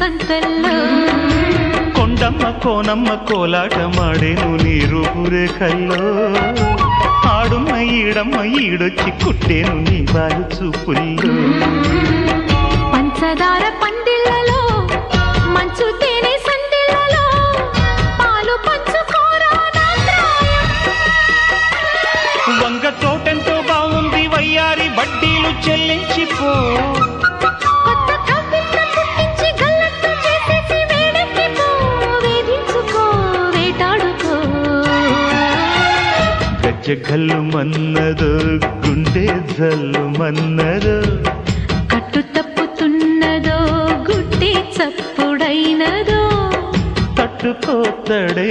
సంతల్లో కొండమ్మ కోనమ్మ కోలాటమాడేను నీ రూపురేఖల్లో ఆడుమ్మ ఈడమ్మ ఈడొచ్చి కుట్టేను నీ బాలు చూపుల్లో పంచదార పందిళ్ళలో మంచు తేనె సందిళ్ళలో పాలు పంచుకోరా నా ప్రాయం. వంగ తోటెంతో బాగుంది వయ్యారి వడ్డీలు చెల్లించిపో కొత్త కవిత్వం పుట్టించి గల్లత్తు చేసేసి వేడెక్కిపో వేధించుకో వేటాడుకో గజ్జ గల్లు మన్నదో గుండె జల్లు మన్నదో కట్టు తప్పుతున్నదో గుడ్డి చప్పుడైనదో తట్టుకోతడే